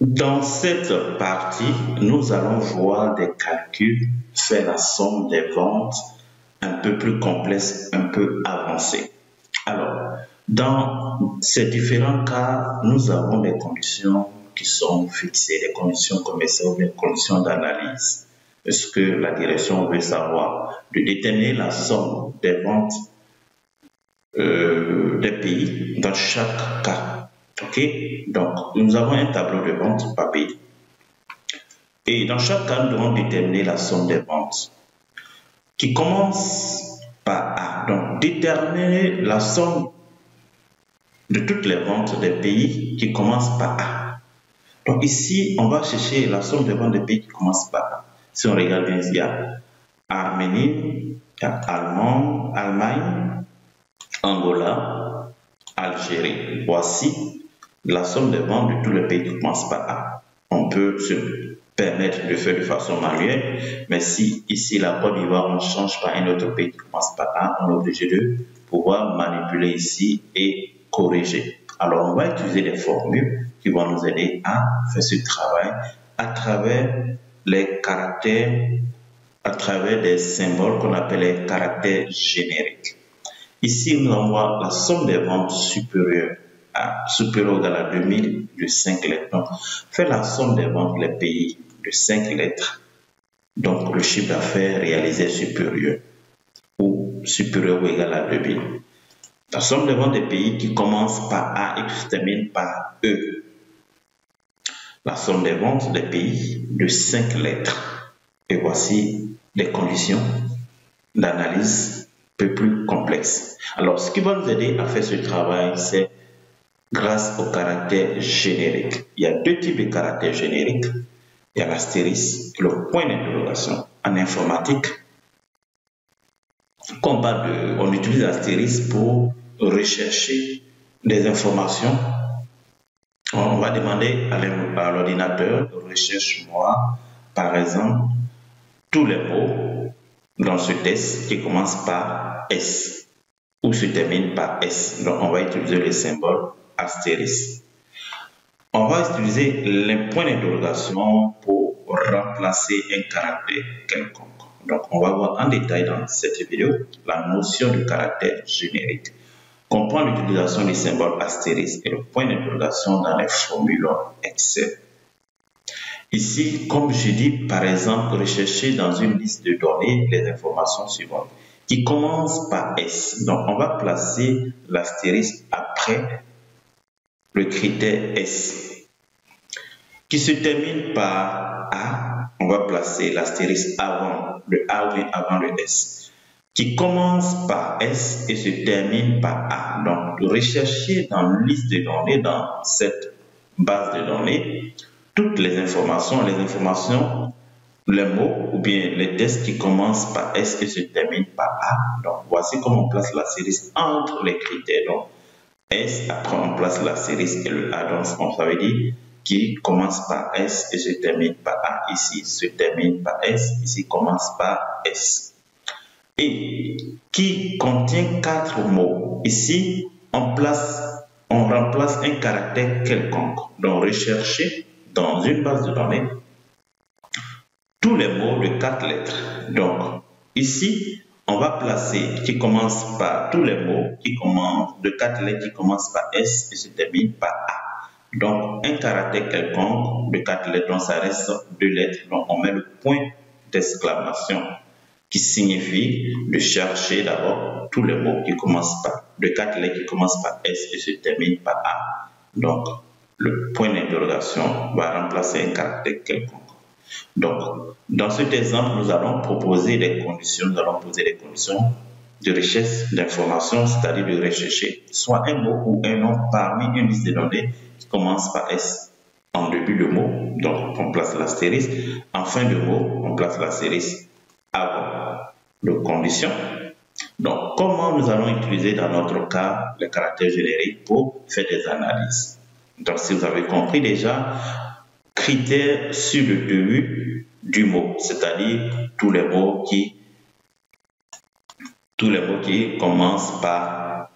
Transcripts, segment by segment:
Dans cette partie, nous allons voir des calculs, faire la somme des ventes un peu plus complexes, un peu avancées. Alors, dans ces différents cas, nous avons des conditions qui sont fixées, des conditions commerciales ou des conditions d'analyse. Ce que la direction veut savoir, de déterminer la somme des ventes des pays dans chaque cas. Ok, donc nous avons un tableau de vente par pays. Et dans chaque cas, nous devons déterminer la somme des ventes qui commence par A. Donc, déterminer la somme de toutes les ventes des pays qui commencent par A. Donc, ici, on va chercher la somme des ventes des pays qui commencent par A. Si on regarde bien, il y a Arménie, il y a Allemagne, Angola, Algérie. Voici la somme des ventes de tous les pays qui commencent par A. On peut se permettre de faire de façon manuelle, mais si ici la Côte d'Ivoire, on change par un autre pays qui commence par A, on est obligé de pouvoir manipuler ici et corriger. Alors on va utiliser des formules qui vont nous aider à faire ce travail à travers les caractères, à travers des symboles qu'on appelle les caractères génériques. Ici, nous allons voir la somme des ventes supérieure ou égale à 2000 de 5 lettres. Donc, faire la somme des ventes des pays de 5 lettres. Donc, le chiffre d'affaires réalisé supérieur ou égal à 2000. La somme des ventes des pays qui commence par A et qui se termine par E. La somme des ventes des pays de 5 lettres. Et voici les conditions d'analyse un peu plus complexes. Alors, ce qui va nous aider à faire ce travail, c'est grâce au caractère générique. Il y a deux types de caractères génériques. Il y a l'astérisque et le point d'interrogation. En informatique, on utilise l'astérisque pour rechercher des informations. On va demander à l'ordinateur de recherche-moi, par exemple, tous les mots dans ce test qui commencent par S ou se terminent par S. Donc, on va utiliser le symbole astérisque. On va utiliser les points d'interrogation pour remplacer un caractère quelconque. Donc, on va voir en détail dans cette vidéo la notion de caractère générique. Comprend l'utilisation du symbole astérisque et le point d'interrogation dans les formules Excel. Ici, comme je dis, par exemple, rechercher dans une liste de données les informations suivantes qui commencent par S. Donc, on va placer l'astérisque après le critère S. Qui se termine par A, on va placer l'astérisque avant le A ou bien avant le S. Qui commence par S et se termine par A. Donc, rechercher dans une liste de données, dans cette base de données, toutes les informations, les mots ou bien les tests qui commencent par S et se terminent par A. Donc, voici comment on place l'astérisque entre les critères. Donc, S, après on place l'astérisque et le A. Donc, ça veut dire qui commence par S et se termine par A. Ici, se termine par S. Ici, commence par S. Et qui contient 4 mots. Ici, on remplace un caractère quelconque. Donc, rechercher dans une base de données tous les mots de 4 lettres. Donc, ici, on va placer qui commence par tous les mots qui commencent de 4 lettres qui commencent par S et se terminent par A. Donc, un caractère quelconque de 4 lettres, donc ça reste 2 lettres. Donc, on met le point d'exclamation qui signifie de chercher d'abord tous les mots qui commencent par de 4 lettres qui commencent par S et se terminent par A. Donc, le point d'interrogation va remplacer un caractère quelconque. Donc, dans cet exemple, nous allons poser des conditions de recherche d'informations, c'est-à-dire de rechercher soit un mot ou un nom parmi une liste de données qui commence par S en début de mot, donc on place l'astérisque, en fin de mot, on place l'astérisque avant de conditions. Donc, comment nous allons utiliser dans notre cas le caractère générique pour faire des analyses. Donc, si vous avez compris déjà, critères sur le début du mot, c'est-à-dire tous les mots qui commencent par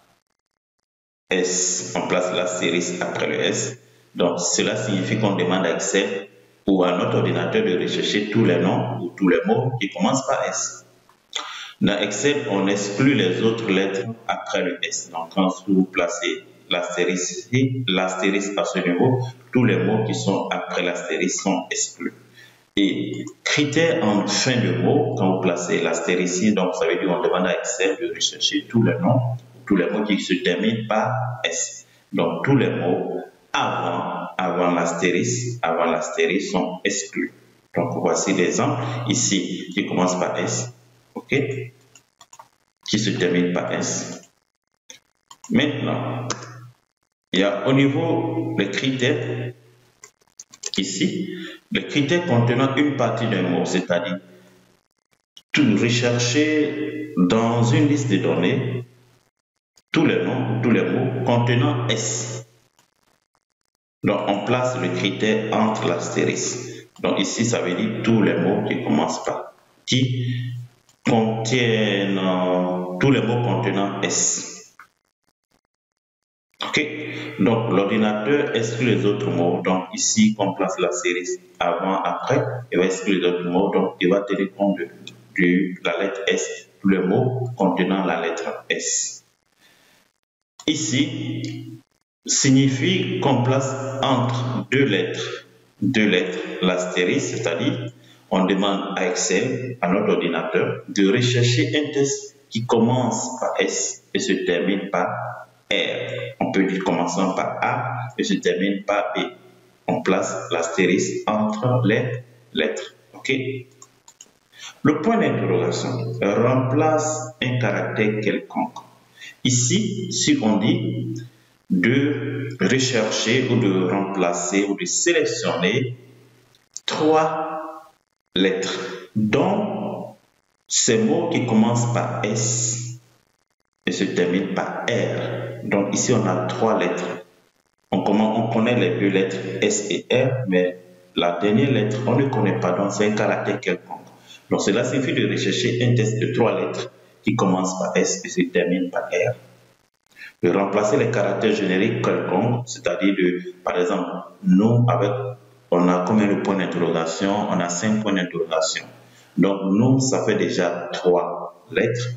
S. On place l'astérisque après le S. Donc, cela signifie qu'on demande à Excel ou à notre ordinateur de rechercher tous les noms ou tous les mots qui commencent par S. Dans Excel, on exclut les autres lettres après le S. Donc, quand vous placez l'astérisque ici, l'astérisque à ce niveau, tous les mots qui sont après l'astérisque sont exclus. Et critère en fin de mot, quand vous placez l'astérisque ici, donc ça veut dire qu'on demande à Excel de rechercher tous les noms, tous les mots qui se terminent par S. Donc, tous les mots avant l'astérisque sont exclus. Donc, voici l'exemple ici qui commence par S, ok, qui se termine par S. Maintenant, il y a au niveau des critères, ici, les critères contenant une partie d'un mot, c'est-à-dire tout rechercher dans une liste de données tous les noms, tous les mots contenant S. Donc, on place le critère entre l'astérisque. Donc, ici, ça veut dire tous les mots qui commencent par, qui contiennent tous les mots contenant S. Ok? Donc, l'ordinateur exclut les autres mots. Donc, ici, on place l'astérisque avant, après, il va exclure les autres mots. Donc, il va tenir compte de la lettre S, tous les mots contenant la lettre S. Ici, signifie qu'on place entre deux lettres l'astérisque, c'est-à-dire on demande à Excel, à notre ordinateur, de rechercher un texte qui commence par S et se termine par R. On peut dire commençant par A et se termine par B. On place l'astérisque entre les lettres. Ok? Le point d'interrogation remplace un caractère quelconque. Ici, si on dit de rechercher ou de remplacer ou de sélectionner 3 lettres, dont ces mots qui commencent par S et se terminent par R. Donc ici, on a 3 lettres. On connaît les 2 lettres S et R, mais la dernière lettre, on ne connaît pas, donc c'est un caractère quelconque. Donc cela suffit de rechercher un texte de 3 lettres qui commence par S et se termine par R. De remplacer les caractères génériques quelconques, c'est-à-dire par exemple, nous, on a combien de points d'interrogation? On a 5 points d'interrogation. Donc, nous, ça fait déjà 3 lettres,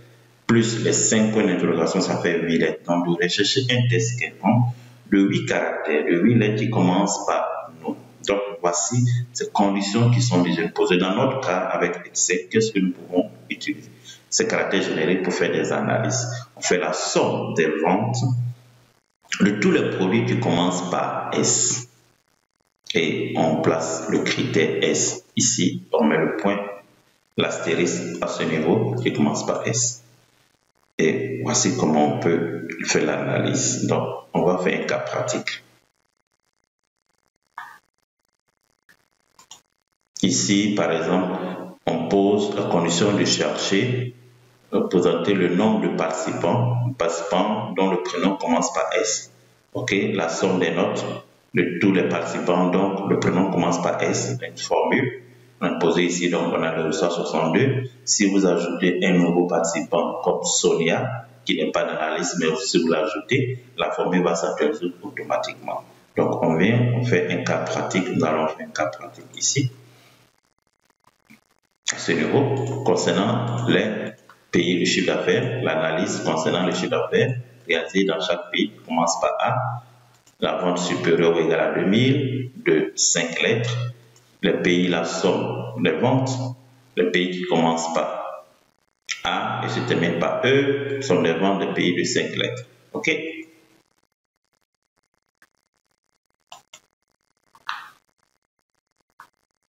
plus les 5 points d'interrogation, ça fait 8 lettres. Donc, de rechercher un texte quelconque de 8 caractères, de 8 lettres qui commencent par nous. Donc, voici ces conditions qui sont déjà posées. Dans notre cas, avec Excel, qu'est-ce que nous pouvons utiliser? Ces caractères génériques pour faire des analyses. On fait la somme des ventes de tous les produits qui commencent par S. Et on place le critère S ici. On met le point, l'astérisque à ce niveau qui commence par S. Et voici comment on peut faire l'analyse. Donc, on va faire un cas pratique. Ici, par exemple, on pose la condition de chercher, présenter le nombre de participants dont le prénom commence par S. Ok, la somme des notes de tous les participants, donc le prénom commence par S, une formule. On a posé ici, donc on a le résultat 62. Si vous ajoutez un nouveau participant comme Sonia, qui n'est pas dans la liste, mais si vous l'ajoutez, la formule va s'actualiser automatiquement. Donc on vient, on fait un cas pratique, nous allons faire un cas pratique ici. À ce niveau, concernant les pays du chiffre d'affaires, l'analyse concernant le chiffre d'affaires réalisé dans chaque pays commence par A, la vente supérieure ou égale à 2000, de 5 lettres, les pays, la somme des ventes, les pays qui commencent par A et se terminent par E sont des ventes de pays de 5 lettres. Ok?